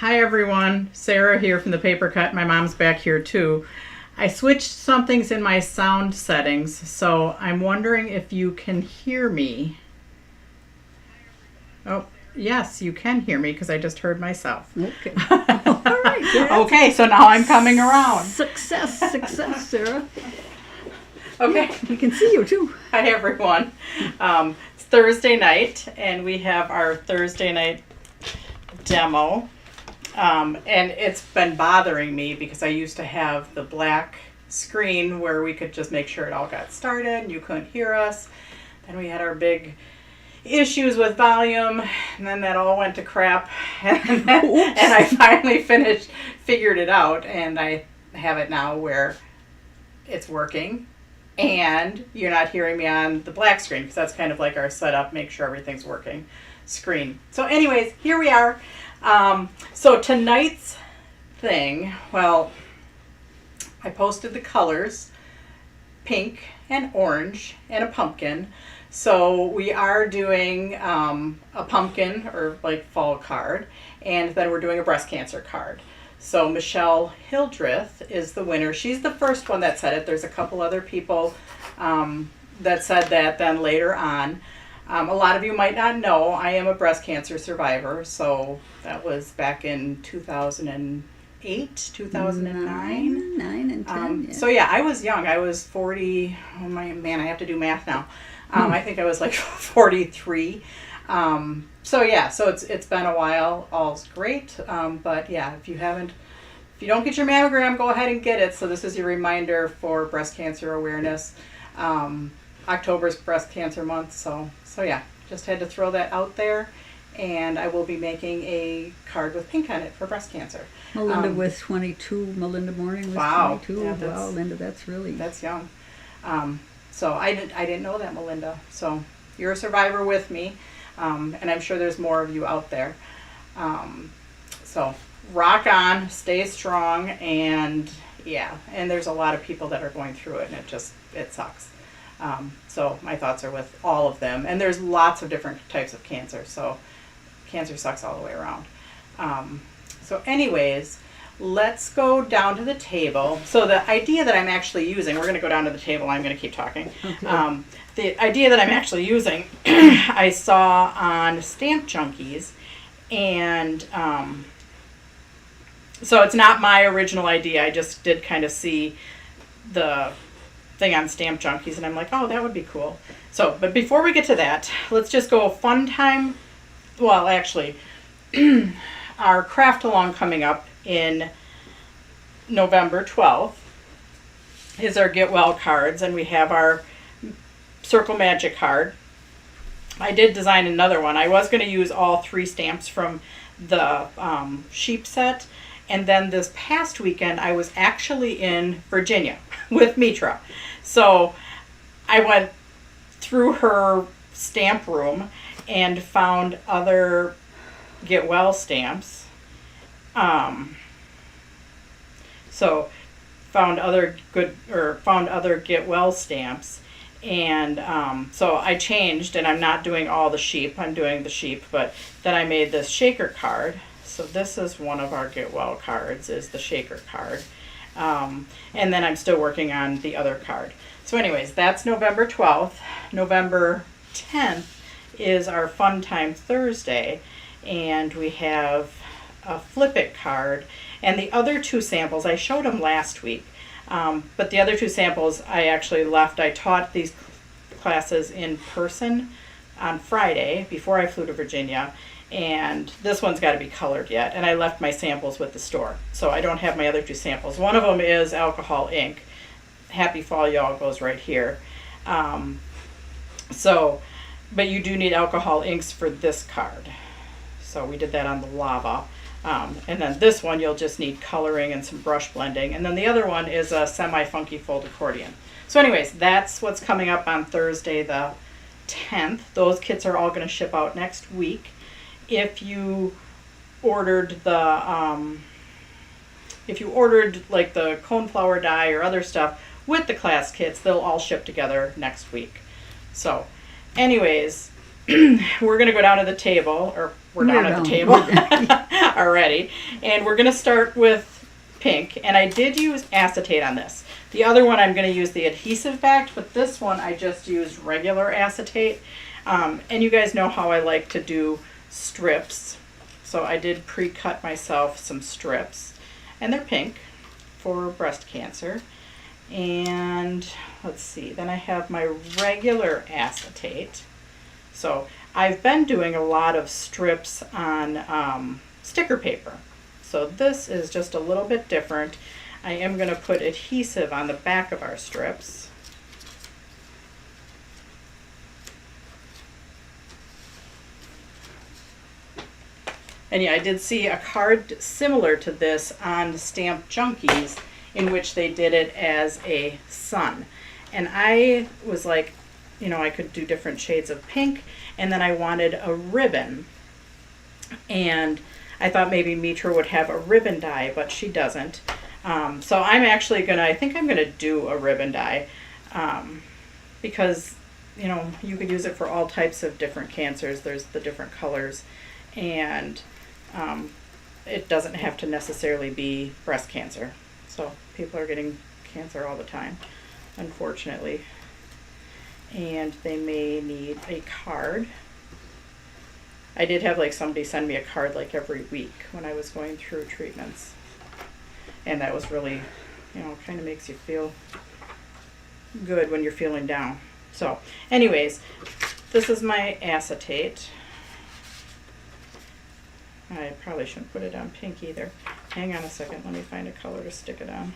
Hi everyone, Sarah here from the Paper Cut. My mom's back here too. I switched some things in my sound settings, so I'm wondering if you can hear me. Oh, yes, you can hear me because I just heard myself. Okay. All right. Yeah. Okay, so now I'm coming around. Success, Sarah. Okay. We can see you too. Hi everyone. It's Thursday night and we have our Thursday night demo. And it's been bothering me because I used to have the black screen where we could just make sure it all got started and you couldn't hear us. Then we had our big issues with volume, and then that all went to crap. And I finally figured it out, and I have it now where it's working and you're not hearing me on the black screen because that's kind of like our setup, make sure everything's working screen. So anyways, here we are. So tonight's thing, well, I posted the colors, pink and orange and a pumpkin. So we are doing a pumpkin or like fall card, and then we're doing a breast cancer card. So Michelle Hildreth is the winner. She's the first one that said it. There's a couple other people that said that then later on. A lot of you might not know, I am a breast cancer survivor. So that was back in 2008, 2009. 9 and 10. Yeah. So yeah, I was young. I was 40. Oh my man, I have to do math now. I think I was like 43. So yeah, so it's been a while. All's great. But yeah, if you don't get your mammogram, go ahead and get it. So this is your reminder for breast cancer awareness. October's breast cancer month. So yeah, just had to throw that out there. And I will be making a card with pink on it for breast cancer. Melinda with 22. Melinda Morning with wow. 22. Yeah, wow, Linda, that's young. So I didn't know that, Melinda. So you're a survivor with me, and I'm sure there's more of you out there. So rock on, stay strong, and yeah. And there's a lot of people that are going through it, and it sucks. So my thoughts are with all of them, and there's lots of different types of cancer. So cancer sucks all the way around. So anyways, let's go down to the table. So the idea that I'm actually using, we're going to go down to the table. I'm going to keep talking. Okay. The idea that I'm actually using, I saw on Stamp Junkies, and so it's not my original idea. I just did kind of see the thing on Stamp Junkies, and I'm like, oh, that would be cool. So, but before we get to that, let's just go fun time. Well, actually, our craft along coming up in November 12th is our Get Well cards, and we have our Circle Magic card. I did design another one. I was going to use all 3 stamps from the sheep set, and then this past weekend I was actually in Virginia with Mitra. So I went through her stamp room and found other Get Well stamps. So found other Get Well stamps, and so I changed, and I'm not doing all the sheep. I'm doing the sheep, but then I made this shaker card. So this is one of our Get Well cards, is the shaker card, and then I'm still working on the other card. So anyways, that's November 12th. November 10th is our Fun Time Thursday, and we have a Flip It card. And the other 2 samples, I showed them last week, but the other 2 samples I actually left. I taught these classes in person on Friday before I flew to Virginia, and this one's got to be colored yet, and I left my samples with the store. So I don't have my other 2 samples. One of them is alcohol ink. Happy Fall Y'all goes right here. But you do need alcohol inks for this card. So we did that on the lava. And then this one you'll just need coloring and some brush blending. And then the other one is a semi-funky fold accordion. So anyways, that's what's coming up on Thursday the 10th. Those kits are all going to ship out next week. If you ordered like the coneflower die or other stuff with the class kits, they'll all ship together next week. So anyways, we're going to go down to the table, or we're down at the table already. And we're going to start with pink. And I did use acetate on this. The other one I'm going to use the adhesive backed, but this one I just used regular acetate. And you guys know how I like to do strips. So I did pre-cut myself some strips. And they're pink for breast cancer. And let's see, then I have my regular acetate. So I've been doing a lot of strips on sticker paper. So this is just a little bit different. I am going to put adhesive on the back of our strips. And yeah, I did see a card similar to this on Stamp Junkies, in which they did it as a sun. And I was like, you know, I could do different shades of pink, and then I wanted a ribbon. And I thought maybe Mitra would have a ribbon die, but she doesn't. So I'm actually gonna, I think I'm gonna do a ribbon die, because, you know, you could use it for all types of different cancers. There's the different colors, and it doesn't have to necessarily be breast cancer. So people are getting cancer all the time, unfortunately. And they may need a card. I did have like somebody send me a card like every week when I was going through treatments. And that was really, you know, kind of makes you feel good when you're feeling down. So anyways, this is my acetate. I probably shouldn't put it on pink either. Hang on a second, let me find a color to stick it on.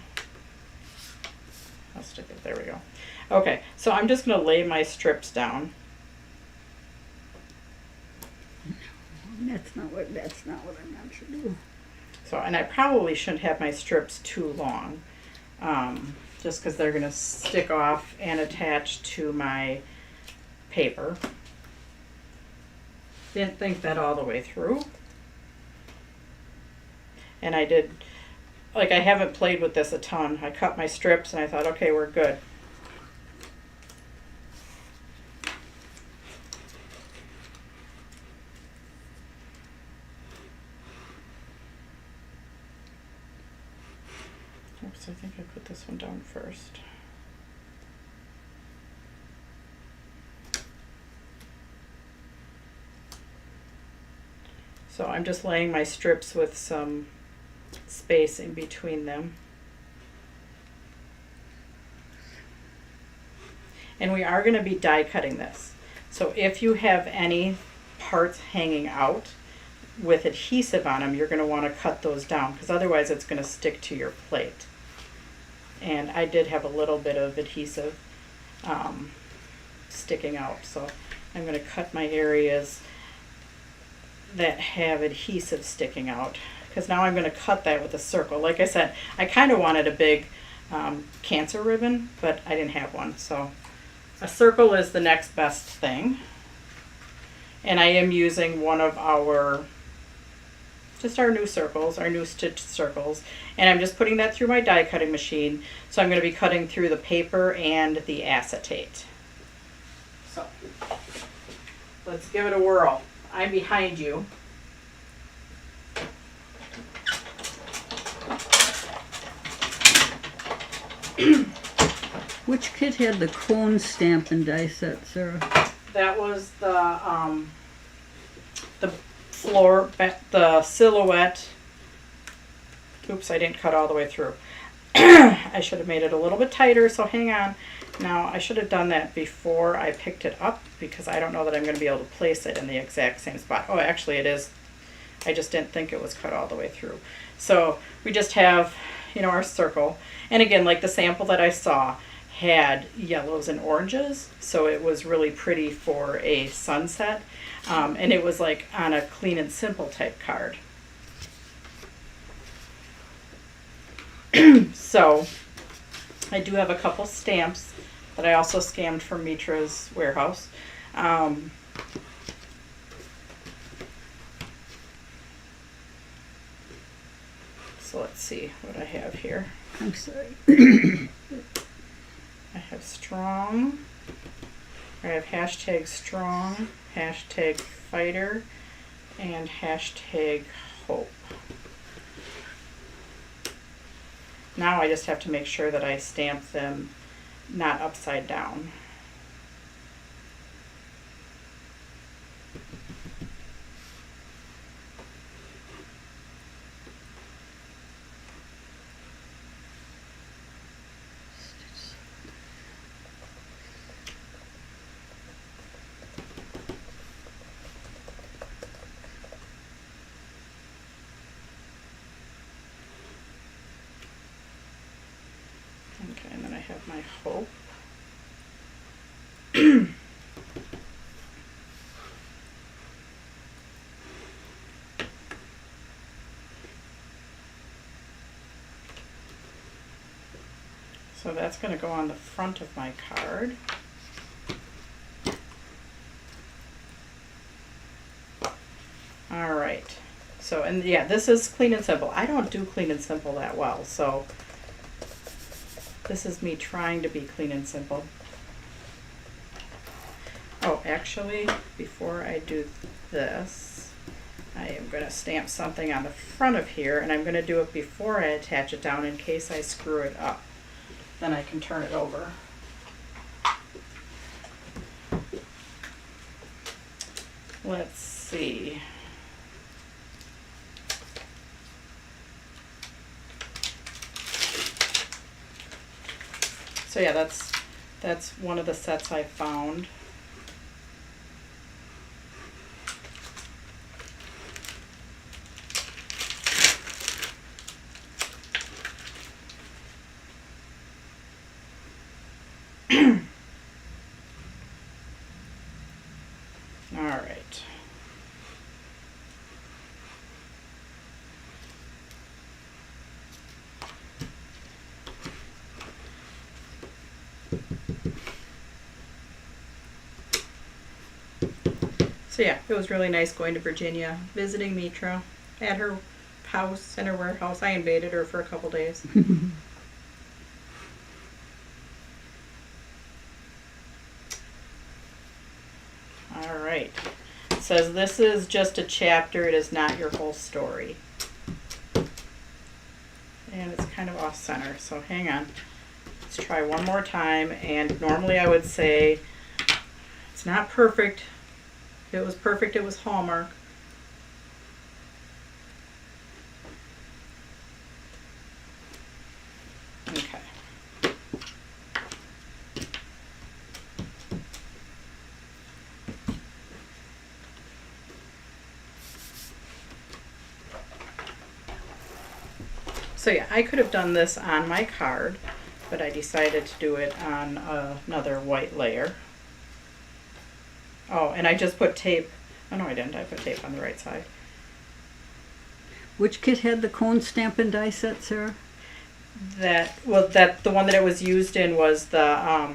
I'll stick it, there we go. Okay, so I'm just gonna lay my strips down. That's not what I meant to do. So, and I probably shouldn't have my strips too long, just because they're gonna stick off and attach to my paper. Didn't think that all the way through. And I did, like, I haven't played with this a ton. I cut my strips and I thought, okay, we're good. Oops, I think I put this one down first. So I'm just laying my strips with some space in between them. And we are going to be die cutting this. So if you have any parts hanging out with adhesive on them, you're going to want to cut those down, because otherwise it's going to stick to your plate. And I did have a little bit of adhesive sticking out, so I'm going to cut my areas that have adhesive sticking out, because now I'm going to cut that with a circle. Like I said, I kind of wanted a big cancer ribbon, but I didn't have one, so a circle is the next best thing. And I am using one of our, just our new circles, our new stitched circles, and I'm just putting that through my die cutting machine. So I'm going to be cutting through the paper and the acetate. So let's give it a whirl. I'm behind you. Which kit had the cone stamp and die set, Sarah? That was the floor, the silhouette. Oops, I didn't cut all the way through. I should have made it a little bit tighter, so hang on. Now, I should have done that before I picked it up, because I don't know that I'm going to be able to place it in the exact same spot. Oh, actually it is. I just didn't think it was cut all the way through. So we just have, you know, our circle. And again, like the sample that I saw had yellows and oranges, so it was really pretty for a sunset. And it was like on a clean and simple type card. So I do have a couple stamps that I also scammed from Mitra's warehouse. So let's see what I have here. I'm sorry. I have strong. I have hashtag strong, hashtag fighter, and hashtag hope. Now I just have to make sure that I stamp them not upside down. Okay, and then I have my hope. So that's going to go on the front of my card. All right. So, and yeah, this is clean and simple. I don't do clean and simple that well, so this is me trying to be clean and simple. Oh, actually, before I do this, I am going to stamp something on the front of here, and I'm going to do it before I attach it down in case I screw it up. Then I can turn it over. Let's see. So yeah, that's one of the sets I found. All right. So yeah, it was really nice going to Virginia, visiting Mitra at her house and her warehouse. I invaded her for a couple days. All right. It says this is just a chapter. It is not your whole story. And it's kind of off center, so hang on. Let's try one more time. And normally I would say it's not perfect. If it was perfect, it was Hallmark. Okay. So yeah, I could have done this on my card, but I decided to do it on another white layer. Oh, and I just put tape. Oh no, I didn't. I put tape on the right side. Which kit had the cone stamp and die set, Sarah? The one that it was used in was the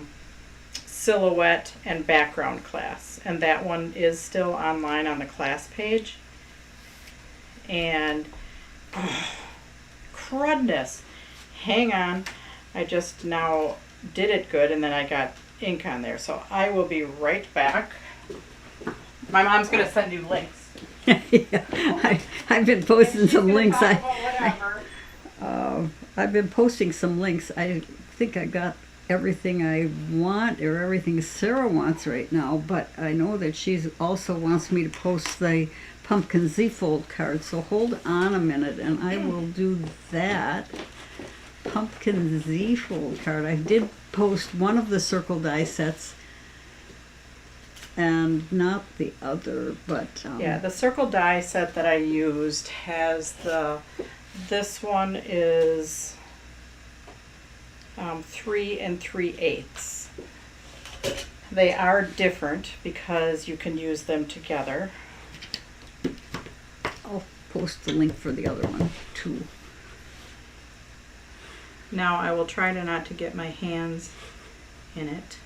silhouette and background class, and that one is still online on the class page. And crudness, hang on, I just now did it good, and then I got ink on there, so I will be right back. My mom's gonna send you links. Yeah, I've been posting some links. Whatever. I've been posting some links. I think I got everything I want or everything Sarah wants right now, but I know that she also wants me to post the pumpkin Z-fold card, so hold on a minute and I will do that. Pumpkin Z-fold card. I did post one of the circle die sets and not the other, but Yeah, the circle die set that I used has this one is 3 3/8. They are different because you can use them together. I'll post the link for the other one too. Now I will try not to get my hands in it.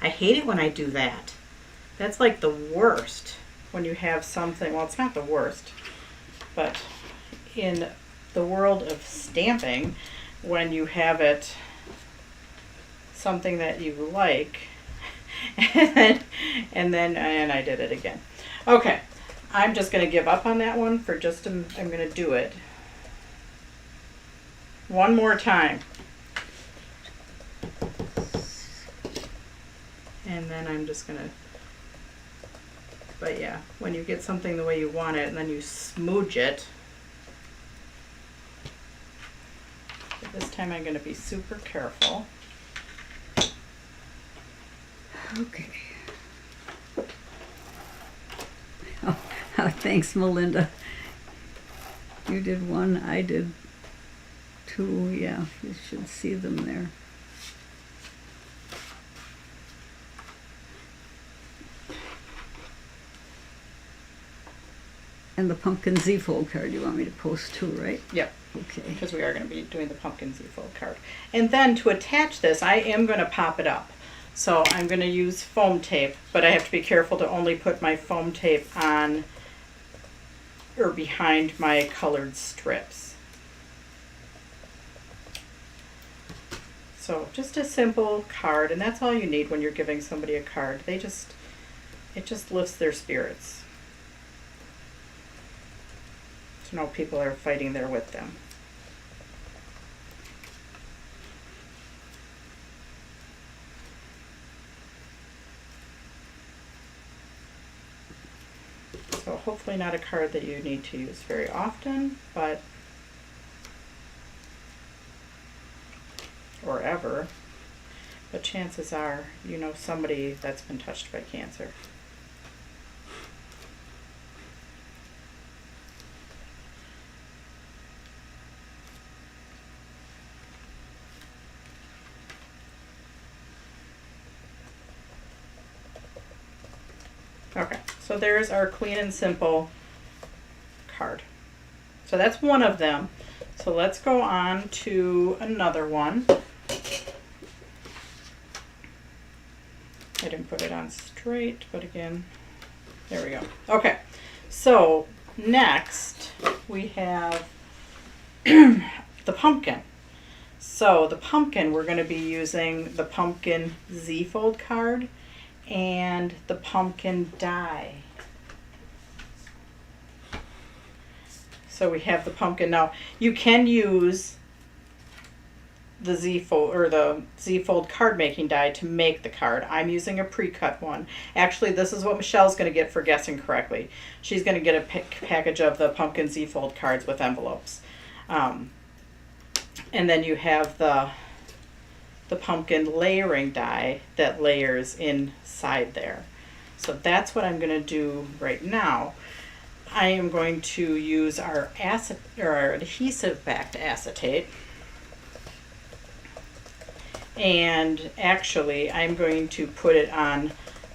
I hate it when I do that. That's like the worst when you have something, well, it's not the worst, but in the world of stamping, when you have it something that you like, and I did it again. Okay, I'm just going to give up on that one for just I'm going to do it one more time. And then I'm just going to, but yeah, when you get something the way you want it and then you smooch it, but this time I'm going to be super careful. Okay. Oh, thanks, Melinda. You did one, I did two. Yeah, you should see them there. And the pumpkin Z-fold card you want me to post too, right? Yep. Okay. Because we are going to be doing the pumpkin Z-fold card. And then to attach this, I am going to pop it up. So I'm going to use foam tape, but I have to be careful to only put my foam tape on or behind my colored strips. So just a simple card, and that's all you need when you're giving somebody a card. It just lifts their spirits to know people are fighting there with them. So hopefully not a card that you need to use very often, but or ever. But chances are you know somebody that's been touched by cancer. Okay, so there's our clean and simple card. So that's one of them. So let's go on to another one. I didn't put it on straight, but again, there we go. Okay, so next we have the pumpkin. So the pumpkin, we're going to be using the pumpkin Z-fold card and the pumpkin die. So we have the pumpkin. Now you can use the Z-fold or the Z-fold card making die to make the card. I'm using a pre-cut one. Actually, this is what Michelle's going to get for guessing correctly. She's going to get a package of the pumpkin Z-fold cards with envelopes. And then you have the pumpkin layering die that layers inside there. So that's what I'm going to do right now. I am going to use our adhesive backed acetate. And actually I'm going to put it on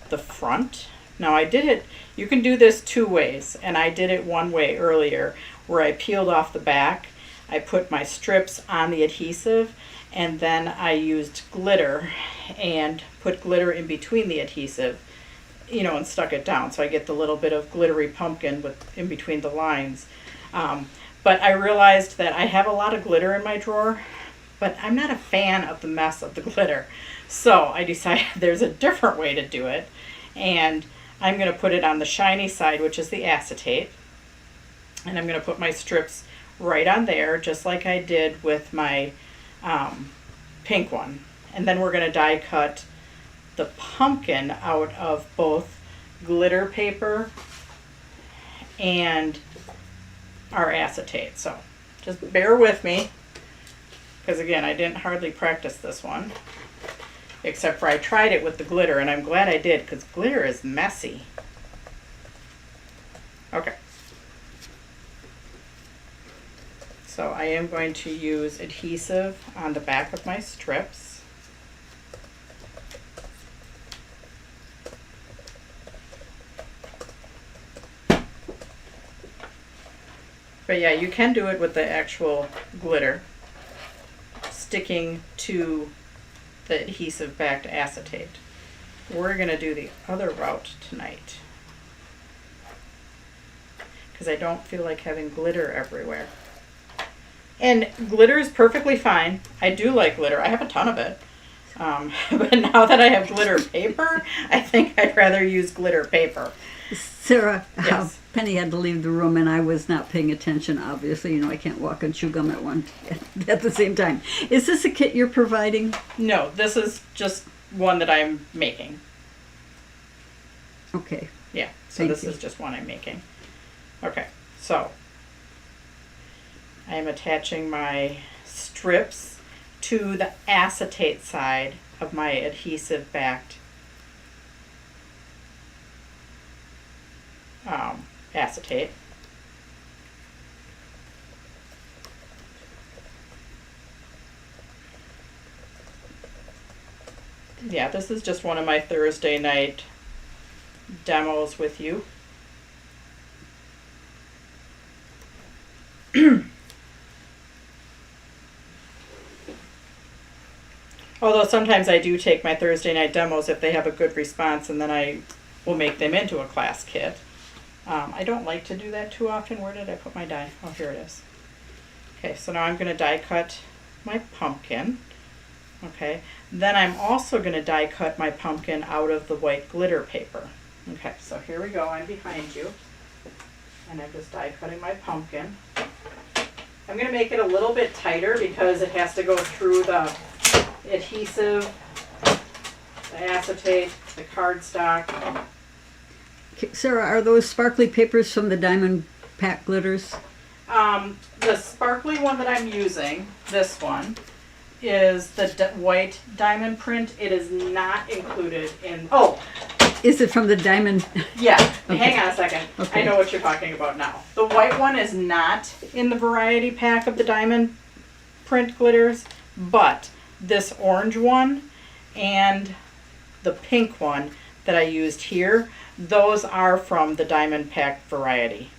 the front. Now I did it, you can do this two ways, and I did it one way earlier where I peeled off the back. I put my strips on the adhesive, and then I used glitter and put glitter in between the adhesive, you know, and stuck it down. So I get the little bit of glittery pumpkin with in between the lines. But I realized that I have a lot of glitter in my drawer, but I'm not a fan of the mess of the glitter. So I decided there's a different way to do it. And I'm going to put it on the shiny side, which is the acetate. And I'm going to put my strips right on there, just like I did with my pink one. And then we're going to die cut the pumpkin out of both glitter paper and our acetate. So just bear with me, because again, I didn't hardly practice this one, except for I tried it with the glitter, and I'm glad I did, because glitter is messy. Okay. So I am going to use adhesive on the back of my strips. But yeah, you can do it with the actual glitter sticking to the adhesive backed acetate. We're going to do the other route tonight because I don't feel like having glitter everywhere. And glitter is perfectly fine. I do like glitter. I have a ton of it. But now that I have glitter paper, I think I'd rather use glitter paper. Sarah, Yes. Penny had to leave the room, and I was not paying attention. Obviously, I can't walk and chew gum at the same time. Is this a kit you're providing? No, this is just one that I'm making. Okay. Yeah, so Thank this you. is just one I'm making. Okay, so I am attaching my strips to the acetate side of my adhesive backed acetate. Yeah, this is just one of my Thursday night demos with you. Although sometimes I do take my Thursday night demos if they have a good response, and then I will make them into a class kit. I don't like to do that too often. Where did I put my die? Oh, here it is. Okay, so now I'm going to die cut my pumpkin. Okay, then I'm also going to die cut my pumpkin out of the white glitter paper. Okay, so here we go. I'm behind you. And I'm just die cutting my pumpkin. I'm going to make it a little bit tighter because it has to go through the adhesive, the acetate, the cardstock. Sarah, are those sparkly papers from the Diamond Pack Glitters? The sparkly one that I'm using, this one, is the white diamond print. It is not included in, Is it from the Diamond? yeah, Okay. hang on a second. Okay. I know what you're talking about now. The white one is not in the variety pack of the diamond print glitters, but this orange one and the pink one that I used here, those are from the diamond pack variety.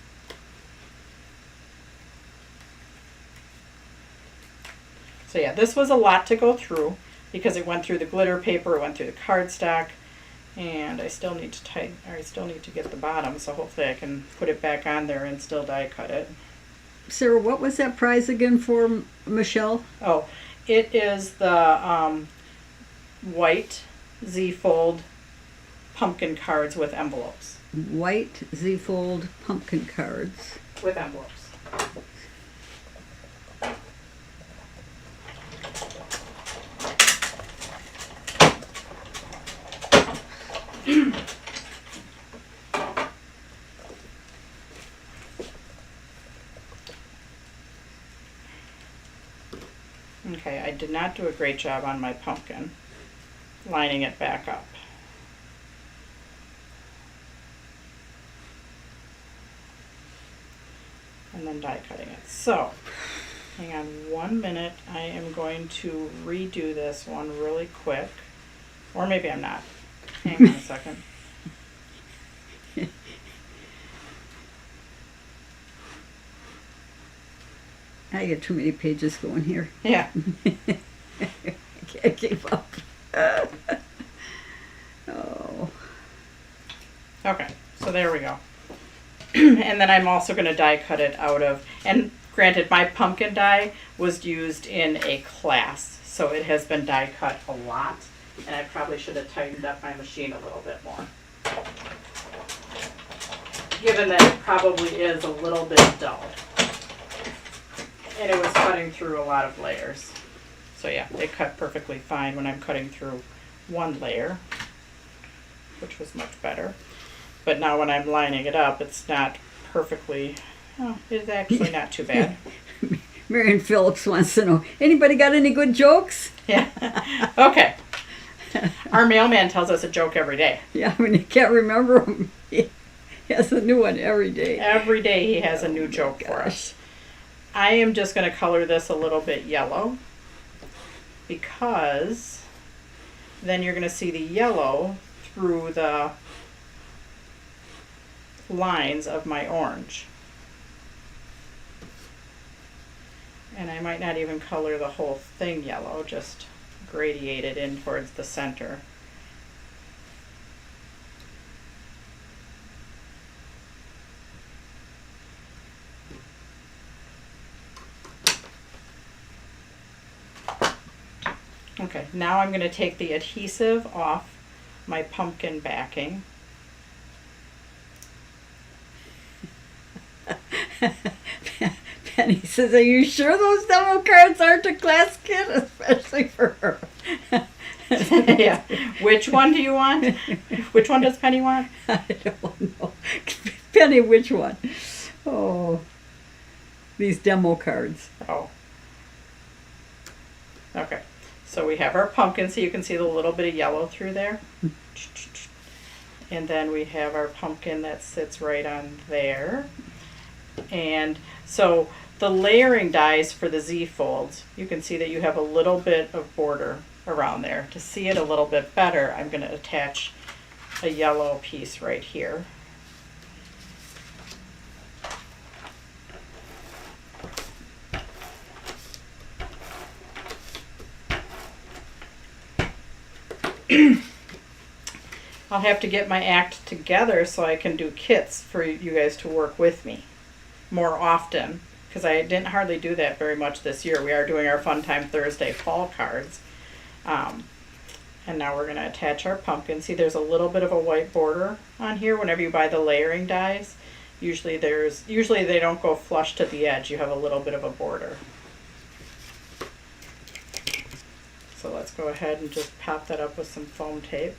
So yeah, this was a lot to go through because it went through the glitter paper, it went through the cardstock, and I still need to get the bottom, so hopefully I can put it back on there and still die cut it. Sarah, what was that prize again for Michelle? Oh, it is the white Z-fold pumpkin cards with envelopes. White Z-fold pumpkin cards. With envelopes. Okay, I did not do a great job on my pumpkin, lining it back up. And then die cutting it. So, hang on 1 minute. I am going to redo this one really quick. Or maybe I'm not. Hang on a second. I get too many pages going here. Yeah. I can't keep up. Oh. Okay, so there we go. And then I'm also going to die cut it out of, and granted my pumpkin die was used in a class, so it has been die cut a lot, and I probably should have tightened up my machine a little bit more. Given that it probably is a little bit dull. And it was cutting through a lot of layers. So yeah, it cut perfectly fine when I'm cutting through one layer, which was much better. But now when I'm lining it up, it's not perfectly, it's actually not too bad. Marion Phillips wants to know, anybody got any good jokes? Yeah. Okay. Our mailman tells us a joke every day. Yeah, I mean, you can't remember them. He has a new one every day. Every day he has a new joke for us. I am just going to color this a little bit yellow because then you're going to see the yellow through the lines of my orange. And I might not even color the whole thing yellow, just gradiate it in towards the center. Okay, now I'm going to take the adhesive off my pumpkin backing. Penny says, "Are you sure those demo cards aren't a class kit, especially for her?" Yeah. Which one do you want? Which one does Penny want? I don't know. Penny, which one? Oh, these demo cards. Oh. Okay. So we have our pumpkin, so you can see the little bit of yellow through there. And then we have our pumpkin that sits right on there. And so the layering dies for the Z folds, you can see that you have a little bit of border around there. To see it a little bit better, I'm going to attach a yellow piece right here. I'll have to get my act together so I can do kits for you guys to work with me more often, because I didn't hardly do that very much this year. We are doing our Fun Time Thursday fall cards. And now we're going to attach our pumpkin. See, there's a little bit of a white border on here whenever you buy the layering dies. Usually they don't go flush to the edge. You have a little bit of a border. So let's go ahead and just pop that up with some foam tape.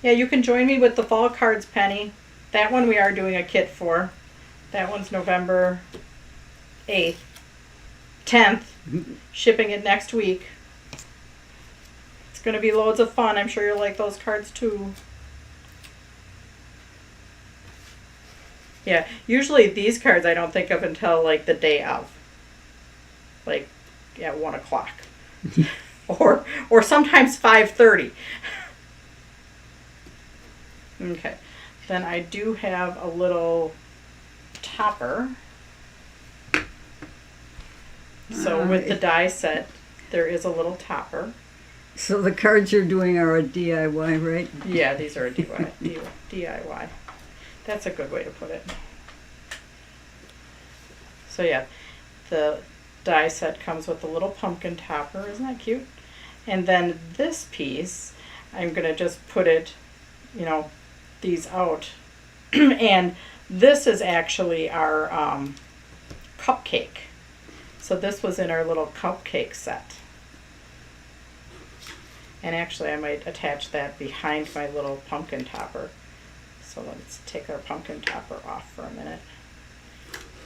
Yeah, you can join me with the fall cards, Penny. That one we are doing a kit for. That one's November 8th. 10th. Shipping it next week. It's going to be loads of fun. I'm sure you'll like those cards too. Yeah, usually these cards I don't think of until like the day of. Like at 1 o'clock. or sometimes 5:30. Okay, then I do have a little topper. So with the die set, there is a little topper. So the cards you're doing are a DIY, right? Yeah, these are a DIY. That's a good way to put it. So yeah, the die set comes with a little pumpkin topper. Isn't that cute? And then this piece, I'm going to just put it, these out. And this is actually our cupcake. So this was in our little cupcake set. And actually I might attach that behind my little pumpkin topper. So let's take our pumpkin topper off for a minute.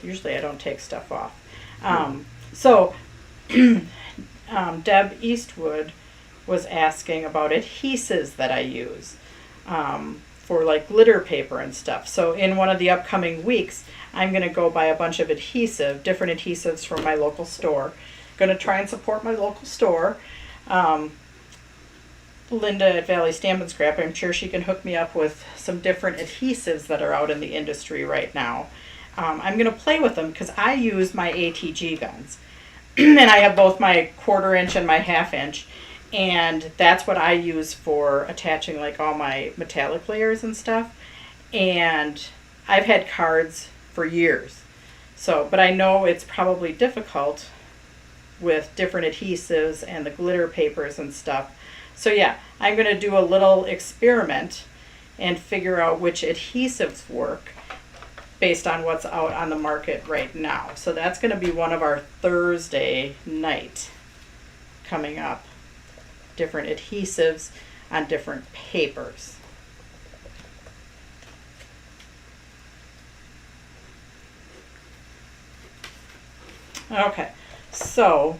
Usually I don't take stuff off. Deb Eastwood was asking about adhesives that I use for like glitter paper and stuff. So in one of the upcoming weeks, I'm going to go buy a bunch of different adhesives from my local store. Going to try and support my local store. Linda at Valley Stamp and Scrap, I'm sure she can hook me up with some different adhesives that are out in the industry right now. I'm going to play with them because I use my ATG guns. And I have both my 1/4 inch and my 1/2 inch. And that's what I use for attaching like all my metallic layers and stuff. And I've had cards for years. But I know it's probably difficult with different adhesives and the glitter papers and stuff. So yeah, I'm going to do a little experiment and figure out which adhesives work based on what's out on the market right now. So that's going to be one of our Thursday night coming up. Different adhesives on different papers. Okay, so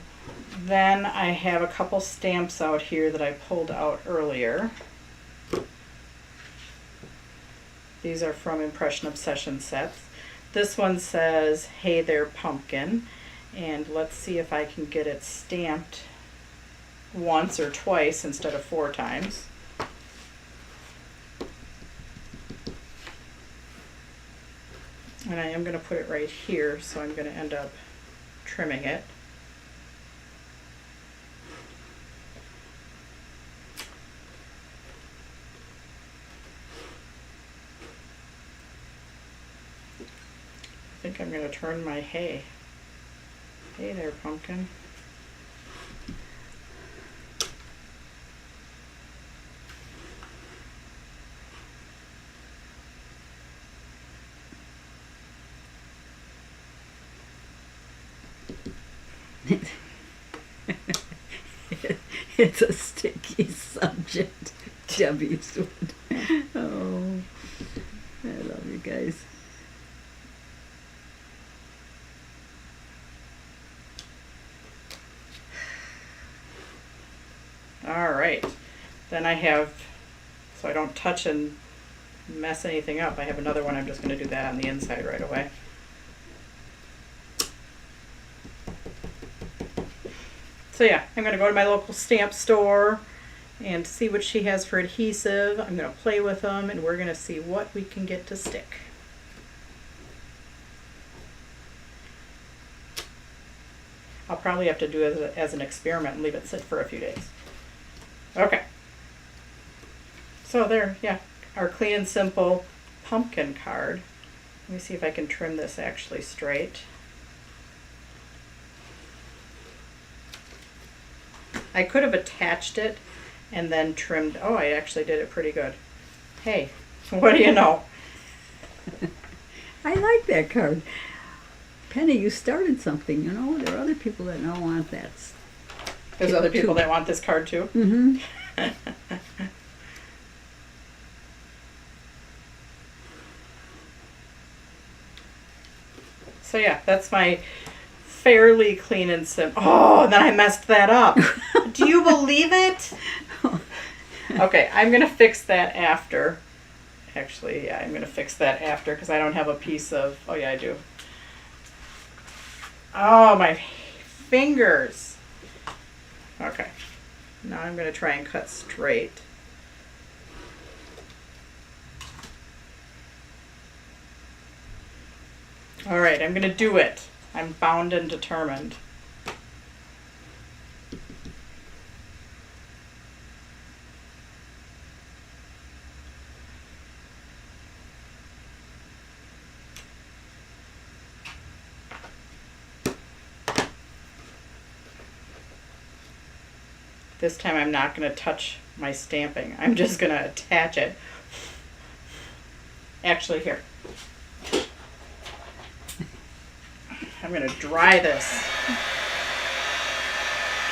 then I have a couple stamps out here that I pulled out earlier. These are from Impression Obsession sets. This one says, "Hey there, pumpkin." And let's see if I can get it stamped once or twice instead of 4 times. And I am going to put it right here, so I'm going to end up trimming it. I think I'm going to turn my hay. Hey there, pumpkin. It's a sticky subject, Debbie Wood. Oh, I love you guys. All right. Then I have, so I don't touch and mess anything up, I have another one. I'm just going to do that on the inside right away. So yeah, I'm going to go to my local stamp store and see what she has for adhesive. I'm going to play with them and we're going to see what we can get to stick. I'll probably have to do it as an experiment and leave it sit for a few days. Okay. So there, yeah, our clean and simple pumpkin card. Let me see if I can trim this actually straight. I could have attached it and then trimmed. Oh, I actually did it pretty good. Hey, what do you know? I like that card. Penny, you started something, you know. There are other people that now want that. There's other people that want this card too? Mm-hmm. So yeah, that's my fairly clean and simple. Oh, and then I messed that up. Do you believe it? Okay, I'm going to fix that after. Actually, yeah, I'm going to fix that after because I don't have a piece of, oh yeah, I do. Oh, my fingers. Okay, now I'm going to try and cut straight. All right, I'm going to do it. I'm bound and determined. This time I'm not going to touch my stamping. I'm just going to attach it. Actually, here. I'm going to dry this.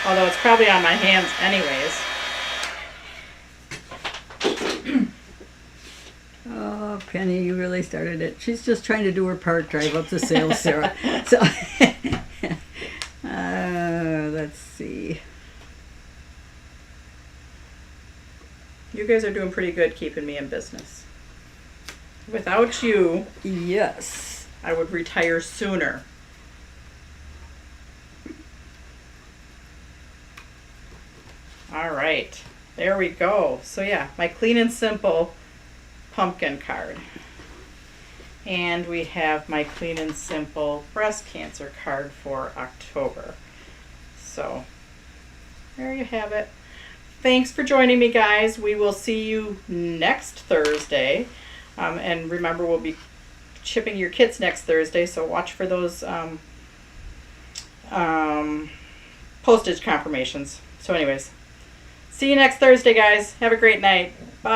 Although it's probably on my hands anyways. Oh, Penny, you really started it. She's just trying to do her part, drive up the sales, Sarah. So, let's see. You guys are doing pretty good keeping me in business. Without you, Yes. I would retire sooner. All right, there we go. So yeah, my clean and simple pumpkin card. And we have my clean and simple breast cancer card for October. So there you have it. Thanks for joining me, guys. We will see you next Thursday. And remember, we'll be shipping your kits next Thursday, so watch for those postage confirmations. So anyways, see you next Thursday, guys. Have a great night.